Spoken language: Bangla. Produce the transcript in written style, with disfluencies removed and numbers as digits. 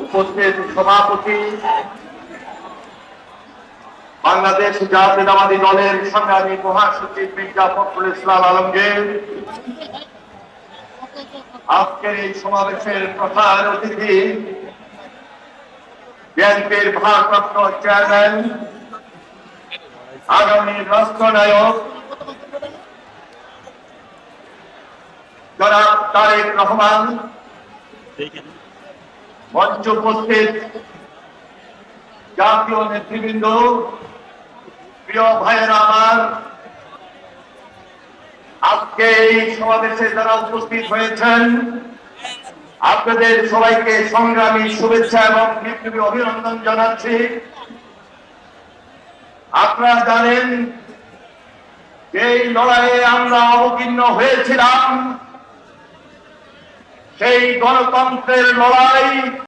উপস্থিত সভাপতি, বাংলাদেশ জাতীয়তাবাদী দলের সংগ্রামী মহাসচিব মির্জা ফখরুল ইসলাম আলমগীর, আজকের এই সমাবেশের প্রধান অতিথি বিএনপির ভারপ্রাপ্ত চেয়ারম্যান, আগামী রাষ্ট্রনায়ক জনাব তারেক রহমান, মঞ্চ উপস্থিত জাতীয় নেতৃবৃন্দ, প্রিয় ভাইয়েরা আমার, আজকে এই সমাবেশে যারা উপস্থিত হয়েছেন আপনাদের সবাইকে সংগ্রামী শুভেচ্ছা এবং বিপ্লবী অভিনন্দন জানাচ্ছি। আপনারা জানেন এই লড়াইয়ে আমরা অবতীর্ণ হয়েছিলাম, সেই গণতন্ত্রের লড়াই